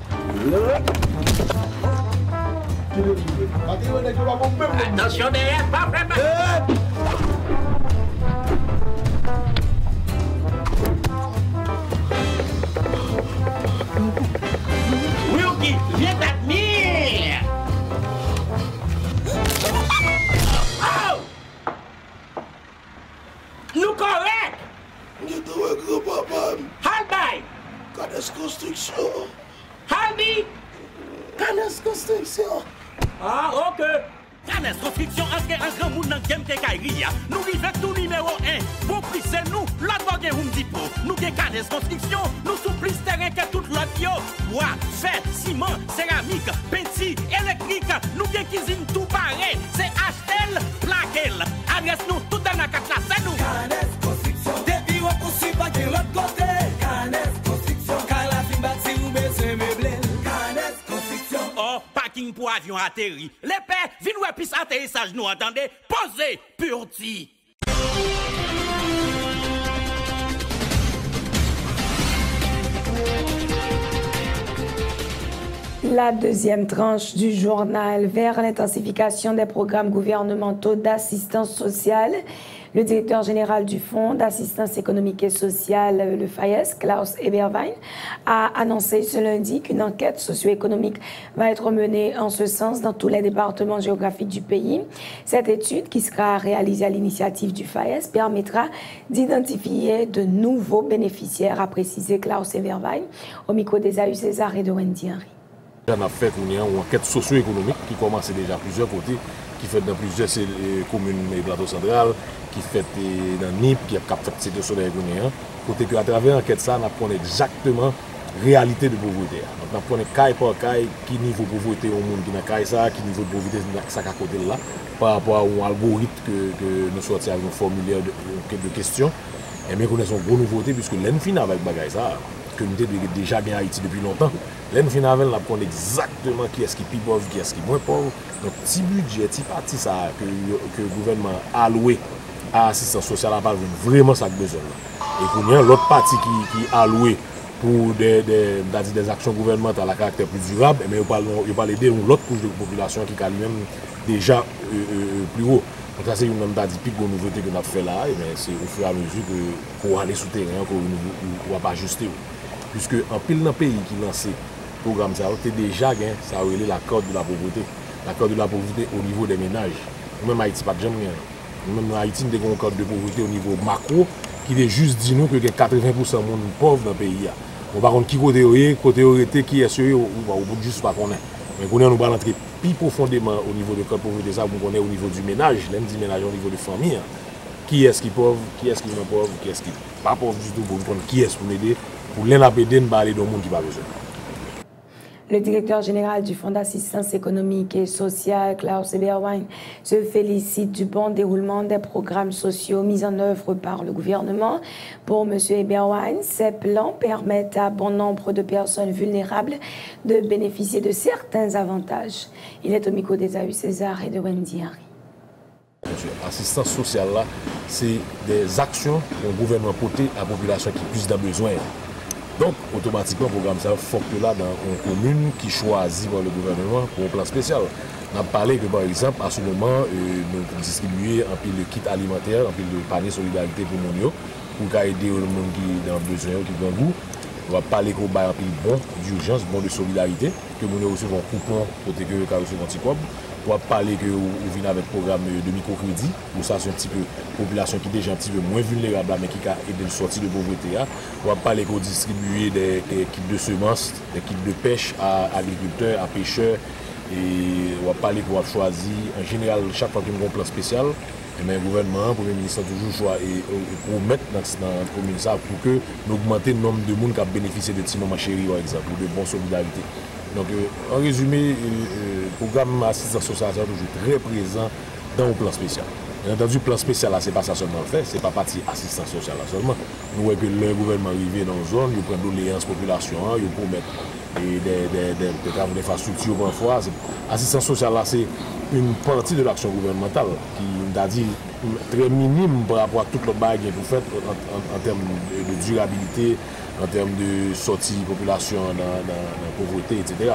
Attention derrière, pas vraiment. Wilkie, viens t'admire. Oh! Nous correct. Nous devons grand-papa. Halbay. Canes Construction. Halbi. Canes Construction. Ah, ok. Canes Construction, entre un grand monde dans game Kekaïria. Nous vivons tout numéro 1. Bon prix, c'est nous. L'autre bagage, vous me dites pas. Nous avons Canes Construction. Nous sommes plus terrain que tout l'autre. Bois, fer, ciment, céramique, peinture, électrique. Nous avons cuisine tout pareil. C'est Ashtel, Plaquel. Adresse nous tout dans la carte là, c'est nous. Canes Construction. Des bureaux pour suivre pas de l'autre côté. Canes Construction. Car la fin bâtie ou besoin meublé. Canes Construction. Oh, parking pour avion atterri. Les pères, viens nous épice atterrissage, nous attendez. Posez, purti. La deuxième tranche du journal vers l'intensification des programmes gouvernementaux d'assistance sociale. Le directeur général du Fonds d'assistance économique et sociale, le FAES, Klaus Eberwein, a annoncé ce lundi qu'une enquête socio-économique va être menée en ce sens dans tous les départements géographiques du pays. Cette étude, qui sera réalisée à l'initiative du FAES, permettra d'identifier de nouveaux bénéficiaires, a précisé Klaus Eberwein, au micro des AU César et de Wendy Henry. On a fait une enquête socio-économique qui commence déjà à plusieurs côtés, qui fait dans plusieurs communes et plateaux central, qui fait dans NIP, qui a fait secteur solaire guinéen. Côté que à travers l'enquête, ça, on apprend exactement la réalité de pauvreté. On apprend caille par caille, qui niveau de pauvreté au monde qui n'a caille ça, qui niveau de pauvreté ça à côté là, par rapport à un algorithme que nous sortons avec un formulaire de questions. Et bien, nous avons une grosse nouveauté, puisque l'ENFIN avec bagaille ça, que nous avons déjà gagné Haïti depuis longtemps. L'ENFIN avec on apprend exactement qui est-ce qui est plus pauvre, qui est-ce qui est moins pauvre. Donc, petit budget, petit parti ça que le gouvernement a alloué à l'assistance sociale n'a pas vraiment ça besoin. Et pour nous, l'autre partie qui est alloué pour des actions gouvernementales à caractère plus durable, mais il va aider l'autre couche de population qui est lui-même déjà plus haut. Donc ça c'est une même pique de nouveauté que nous avons fait là, et c'est au fur et à mesure que pour aller sous terrain qu'on ne va pas ajuster. Puisque en pile dans le pays qui lance le programme, ça a déjà ça a relé la corde de la pauvreté. La corde de la pauvreté au niveau des ménages. Même Haïti pas de jamais. Même Haïti nous avons une corde de pauvreté au niveau macro qui est juste dit nous que 80% de monde pauvre dans le pays. On va qui côté qui est sûr ou au bout de juste pas qu'on est. Mais nous allons rentrer plus profondément au niveau de code pauvreté, ça vous connaissez au niveau du ménage, l'un dit ménage au niveau de famille. Qui est-ce qui est pauvre, qui est-ce qui est pauvre, qui est-ce qui n'est pas pauvre du tout pour comprendre qui est-ce pour m'aider, pour l'aider, nous aller dans le monde qui va besoin. Le directeur général du Fonds d'assistance économique et sociale, Klaus Eberwein, se félicite du bon déroulement des programmes sociaux mis en œuvre par le gouvernement. Pour M. Eberwein, ces plans permettent à bon nombre de personnes vulnérables de bénéficier de certains avantages. Il est au micro des AU César et de Wendy Henry. L'assistance sociale, c'est des actions que le gouvernement porte à la population qui puisse avoir besoin. Donc, automatiquement, le programme ça faut que là, dans une commune qui choisit par le gouvernement pour un plan spécial. On a parlé que, par exemple, à ce moment, nous distribuons un peu de kit alimentaire, un peu de panier solidarité pour les gens, pour aider le monde qui est dans le besoin, qui est dans le goût. On va parler qu'on va un peu de bon d'urgence, bon de solidarité, que nous recevons un coupon pour que nous recevons un petit cob. On va parler que vous venez avec un programme de microcrédit. Pour ça, c'est un petit peu population qui est déjà un petit peu moins vulnérable, mais qui a aidé de sortir de pauvreté. On va parler qu'on distribue des kits de semences, des kits de pêche à agriculteurs, à pêcheurs. Et on va parler qu'on va choisir, en général, chaque fois qu'il y a un plan spécial, Mais le gouvernement, le Premier ministre a toujours choisi et promettre dans la commune ça pour que nous augmenter le nombre de monde qui a bénéficié de petits moments chéris, par exemple, ou de bonne solidarité. Donc, en résumé, le programme assistance sociale est toujours très présent dans le plan spécial. Bien entendu, le plan spécial, ce n'est pas ça seulement le fait, ce n'est pas partie assistance sociale seulement. Nous voyons que le gouvernement arrive dans une zone, il prend doléances population, il promet des travaux d'infrastructure parfois. L'assistance sociale, c'est une partie de l'action gouvernementale qui, on a dit, très minime par rapport à toute le bague que vous faites en termes de durabilité, en termes de sortie population dans la pauvreté, etc.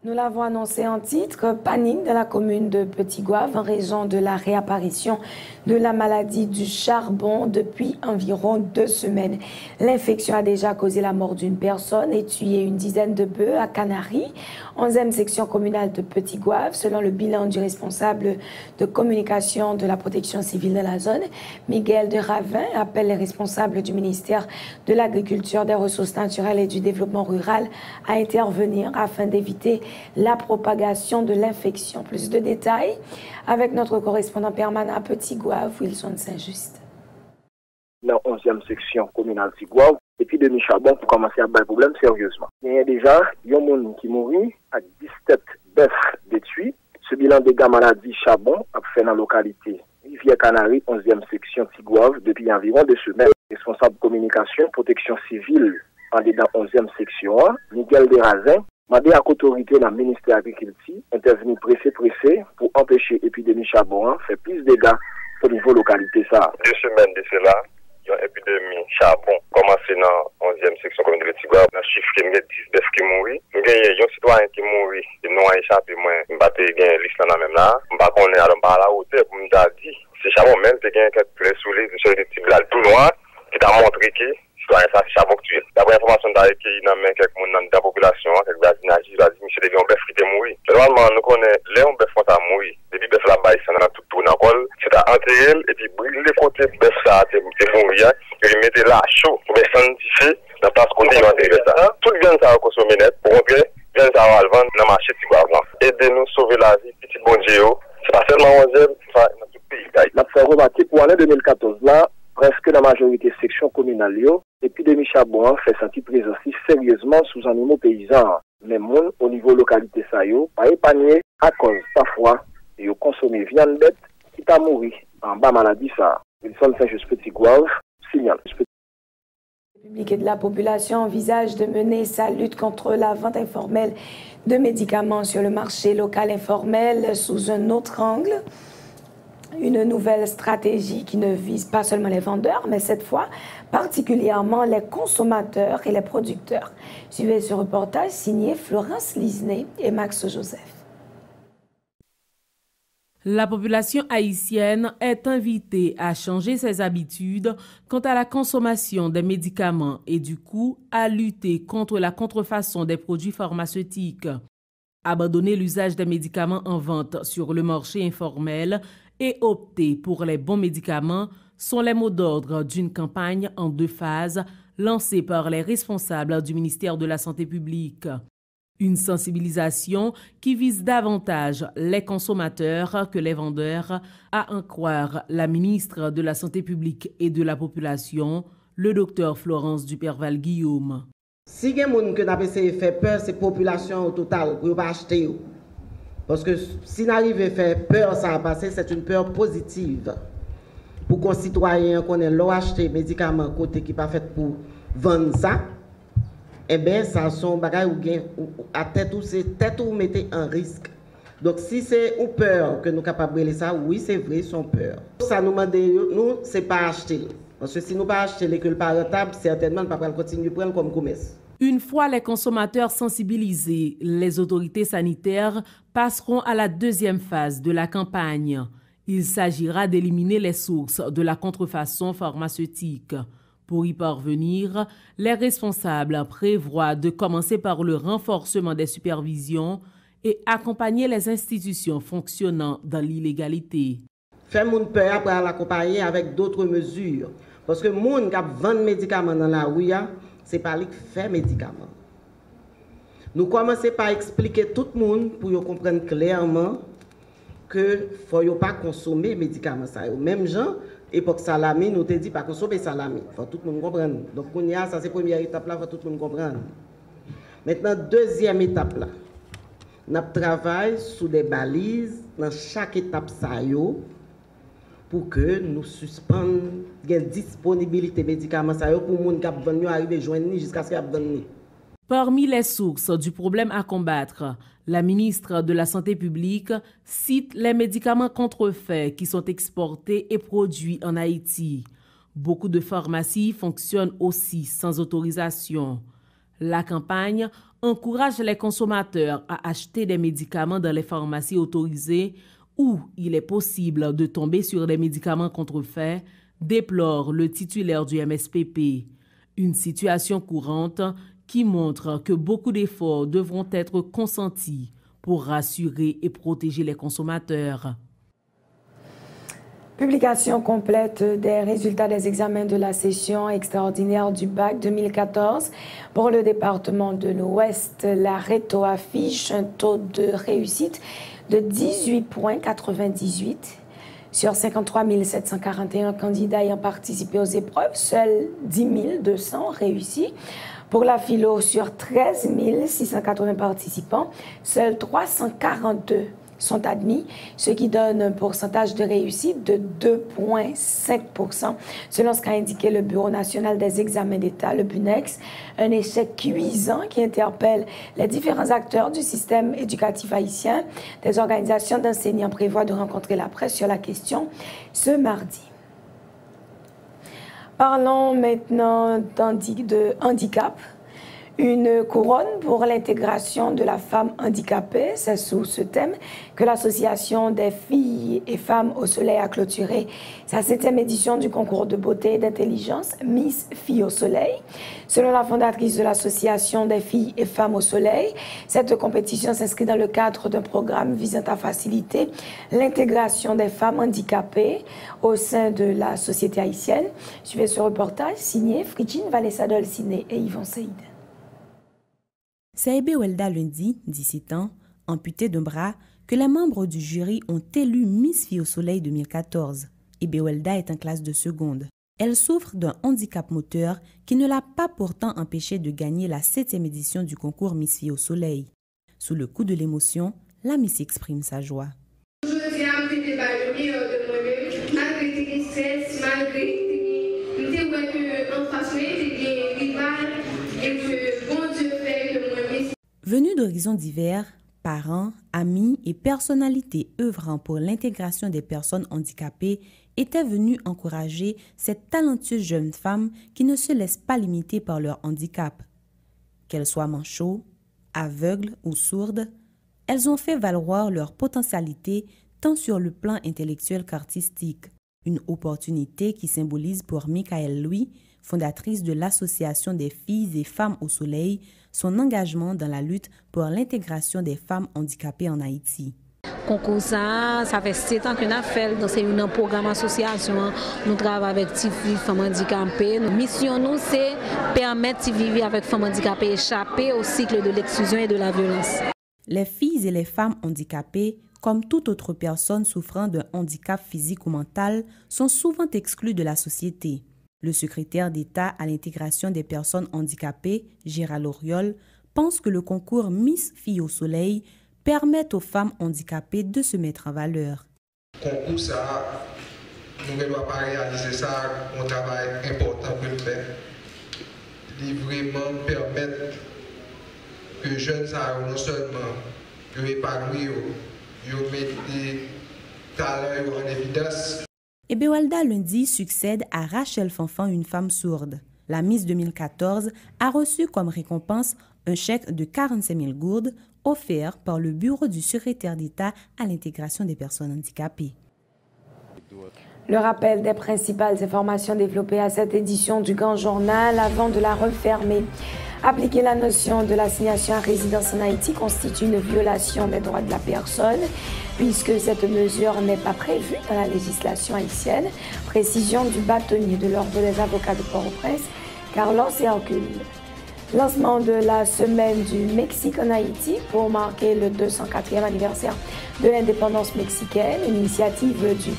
Nous l'avons annoncé en titre, panique dans la commune de Petit-Goâve en raison de la réapparition de la maladie du charbon depuis environ 2 semaines. L'infection a déjà causé la mort d'une personne et tué une dizaine de bœufs à Canaries, 11e section communale de Petit-Goâve, selon le bilan du responsable de communication de la protection civile de la zone. Miguel de Ravin appelle les responsables du ministère de l'Agriculture, des Ressources naturelles et du Développement rural à intervenir afin d'éviter la propagation de l'infection. Plus de détails avec notre correspondant permanent à Petit-Goâve, Wilson Saint-Just. Dans la 11e section communale de Petit-Goâve, l'épidémie charbon pour commencer à avoir un problème sérieusement. Il y a déjà un monde qui mourit à 17 bœufs détruits. Ce bilan de dégâts maladie charbon a fait dans la localité Rivière Canaries, 11e section Petit-Goâve, depuis environ 2 semaines. Responsable communication, protection civile en dedans 11e section, Miguel de Ravin, m'a dit à l'autorité dans le ministère de l'Agriculture intervenir pressé pour empêcher l'épidémie charbon faire plus de dégâts au niveau localité. 2 semaines de cela, il y a une épidémie charbon commencé dans la 11e section commune de Petit-Goâve. Dans le chiffre, il y a 10 bœufs qui mourent. Il y a un citoyen qui mourut, il n'a échappé, moi, je vais une liste dans même là. Je ne sais pas qu'on est à la hauteur, pour me dire, c'est charbon même, c'est quelqu'un qui est sous les petits blagues tout noir, qui t'a montré que citoyen ça, c'est charbon que tu es. D'après l'information qui est dans quelques personnes dans la population, quelques voisinages, il a dit, monsieur, il y a un bœuf qui est mort. Normalement, nous connaissons, les bœufs qui sont morts, depuis bœuf là-bas, ils sont dans tout tour dans le col, c'est à enterrer, et puis brûler les côtés de bœuf ça, c'est mort, et les mettre là chaud, pour les sanctifier, dans la place qu'on est enterré ça. Tout le bien ça va consommer net, pour que bien ça va le vendre dans le marché de Petit-Goâve. Aidez-nous sauver la vie, petit bon Dieu, c'est pas seulement 11e, c'est dans tout le pays. La fait remarquer pour l'année 2014 là, presque la majorité section communale, l'épidémie charbon fait sentir présence sérieusement sous animaux paysans. Mais monde au niveau localité ça pas épargné à cause parfois de consommer viande bête qui t'a mouru en bas maladie ça. Ils sont fait juste Petit-Goâve, signal. Le public et de la population envisage de mener sa lutte contre la vente informelle de médicaments sur le marché local informel sous un autre angle. Une nouvelle stratégie qui ne vise pas seulement les vendeurs, mais cette fois particulièrement les consommateurs et les producteurs. Suivez ce reportage signé Florence Lisney et Max Joseph. La population haïtienne est invitée à changer ses habitudes quant à la consommation des médicaments et du coup à lutter contre la contrefaçon des produits pharmaceutiques. Abandonner l'usage des médicaments en vente sur le marché informel et opter pour les bons médicaments sont les mots d'ordre d'une campagne en 2 phases lancée par les responsables du ministère de la Santé publique. Une sensibilisation qui vise davantage les consommateurs que les vendeurs, à en croire la ministre de la Santé publique et de la Population, le docteur Florence Duperval-Guillaume. Si il y a des gens qui ont fait peur, c'est la population au total pour ne pas acheter. Parce que si on arrive à faire peur, ça va passer, c'est une peur positive. Pour qu'un citoyen connaisse l'eau acheter médicaments côté qui pas fait pour vendre ça, eh bien, ça sont bagages ou à tête ou c'est tête ou mettez en risque. Donc si c'est une peur que nous sommes capables de ça, oui, c'est vrai, sont peur. Ça nous demande, nous, c'est pas acheter. Parce que si nous pas acheter les que pas rentable, certainement, nous ne pouvons pas continuer à prendre comme commerce. Une fois les consommateurs sensibilisés, les autorités sanitaires passeront à la 2e phase de la campagne. Il s'agira d'éliminer les sources de la contrefaçon pharmaceutique. Pour y parvenir, les responsables prévoient de commencer par le renforcement des supervisions et accompagner les institutions fonctionnant dans l'illégalité. Faire mon peur après l'accompagner avec d'autres mesures. Parce que les gens qui vendent des médicaments dans la rue, ce n'est pas lui qui fait médicaments. Nous commençons par expliquer tout le monde pour comprendre clairement que faut pas consommer médicaments ça. Même gens époque salami nous te dit pas consommer salami. Faut tout le monde comprendre. Donc on y a ça c'est première étape là, faut tout le monde comprendre. Maintenant deuxième étape là. On travaille sous des balises dans chaque étape ça yo pour que nous suspendions la disponibilité des médicaments ça yo pour monde qui venu arriver joindre jusqu'à ce qu'il venu. Parmi les sources du problème à combattre, la ministre de la Santé publique cite les médicaments contrefaits qui sont exportés et produits en Haïti. Beaucoup de pharmacies fonctionnent aussi sans autorisation. La campagne encourage les consommateurs à acheter des médicaments dans les pharmacies autorisées où il est possible de tomber sur des médicaments contrefaits, déplore le titulaire du MSPP. Une situation courante qui montre que beaucoup d'efforts devront être consentis pour rassurer et protéger les consommateurs. Publication complète des résultats des examens de la session extraordinaire du bac 2014. Pour le département de l'Ouest, la Réto affiche un taux de réussite de 18,98. Sur 53 741 candidats ayant participé aux épreuves, seuls 10 200 réussis. Pour la philo, sur 13 680 participants, seuls 342 sont admis, ce qui donne un pourcentage de réussite de 2,5%, selon ce qu'a indiqué le Bureau national des examens d'État, le BUNEX, un échec cuisant qui interpelle les différents acteurs du système éducatif haïtien. Des organisations d'enseignants prévoient de rencontrer la presse sur la question ce mardi. Parlons maintenant de handicap. Une couronne pour l'intégration de la femme handicapée. C'est sous ce thème que l'Association des filles et femmes au soleil a clôturé sa 7e édition du concours de beauté et d'intelligence Miss Filles au soleil. Selon la fondatrice de l'Association des filles et femmes au soleil, cette compétition s'inscrit dans le cadre d'un programme visant à faciliter l'intégration des femmes handicapées au sein de la société haïtienne. Suivez ce reportage signé Fridjine Valessa-Dolciné et Yvon Seïd. C'est Ebewelda lundi, 17 ans, amputé d'un bras, que les membres du jury ont élu Miss Filles au Soleil 2014. Ebewelda est en classe de seconde. Elle souffre d'un handicap moteur qui ne l'a pas pourtant empêchée de gagner la 7e édition du concours Miss Filles au Soleil. Sous le coup de l'émotion, la Miss exprime sa joie. Venus d'horizons divers, parents, amis et personnalités œuvrant pour l'intégration des personnes handicapées étaient venus encourager cette talentueuse jeune femme qui ne se laisse pas limiter par leur handicap. Qu'elles soient manchots, aveugles ou sourdes, elles ont fait valoir leur potentialité tant sur le plan intellectuel qu'artistique. Une opportunité qui symbolise pour Michaëlle Louis, fondatrice de l'Association des filles et femmes au soleil, son engagement dans la lutte pour l'intégration des femmes handicapées en Haïti. Concours ça fait 7 ans qu'on a fait, donc c'est un programme association, nous travaillons avec les filles femmes handicapées. Notre mission nous c'est permettre de vivre avec femmes handicapées échapper au cycle de l'exclusion et de la violence. Les filles et les femmes handicapées, comme toute autre personne souffrant d'un handicap physique ou mental, sont souvent exclues de la société. Le secrétaire d'État à l'intégration des personnes handicapées, Gérald Auriol, pense que le concours Miss Filles au Soleil permet aux femmes handicapées de se mettre en valeur. Le concours, ça, nous ne devons pas réaliser ça, un travail important pour le faire. Il vraiment permettre que les jeunes non seulement épanouir, ils mettent des talents en évidence. Ebewelda lundi succède à Rachel Fanfan, une femme sourde. La Miss 2014 a reçu comme récompense un chèque de 45 000 gourdes offert par le Bureau du secrétaire d'État à l'intégration des personnes handicapées. Le rappel des principales informations développées à cette édition du Grand Journal avant de la refermer. Appliquer la notion de l'assignation à résidence en Haïti constitue une violation des droits de la personne, puisque cette mesure n'est pas prévue dans la législation haïtienne. Précision du bâtonnier de l'Ordre des avocats de Port-au-Prince, Carlos Hercule. Lancement de la semaine du Mexique en Haïti pour marquer le 204e anniversaire de l'indépendance mexicaine, une initiative du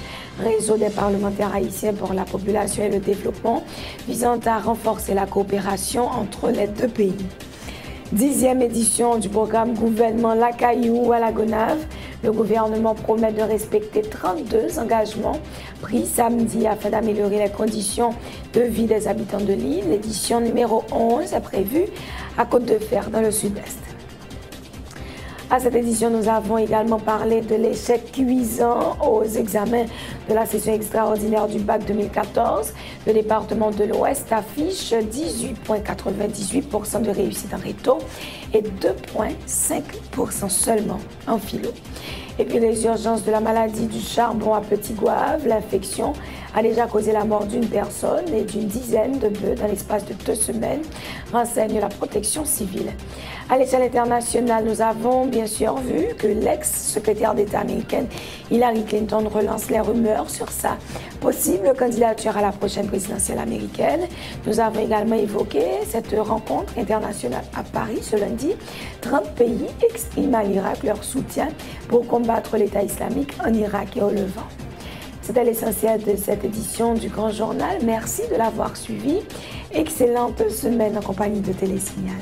Réseau des parlementaires haïtiens pour la population et le développement visant à renforcer la coopération entre les deux pays. 10e édition du programme Gouvernement La Caillou à la Gonave. Le gouvernement promet de respecter 32 engagements pris samedi afin d'améliorer les conditions de vie des habitants de l'île. L'édition numéro 11 est prévue à Côte-de-Fer dans le sud-est. À cette édition, nous avons également parlé de l'échec cuisant aux examens de la session extraordinaire du bac 2014. Le département de l'Ouest affiche 18,98% de réussite en réto et 2,5% seulement en philo. Et puis les urgences de la maladie du charbon à Petit Goâve, l'infection a déjà causé la mort d'une personne et d'une dizaine de bœufs dans l'espace de 2 semaines, renseigne la protection civile. À l'échelle internationale, nous avons bien sûr vu que l'ex-secrétaire d'État américaine Hillary Clinton relance les rumeurs sur sa possible candidature à la prochaine présidentielle américaine. Nous avons également évoqué cette rencontre internationale à Paris ce lundi. 30 pays expriment à l'Irak leur soutien pour combattre l'État islamique en Irak et au Levant. C'était l'essentiel de cette édition du Grand Journal. Merci de l'avoir suivi. Excellente semaine en compagnie de Télésignal.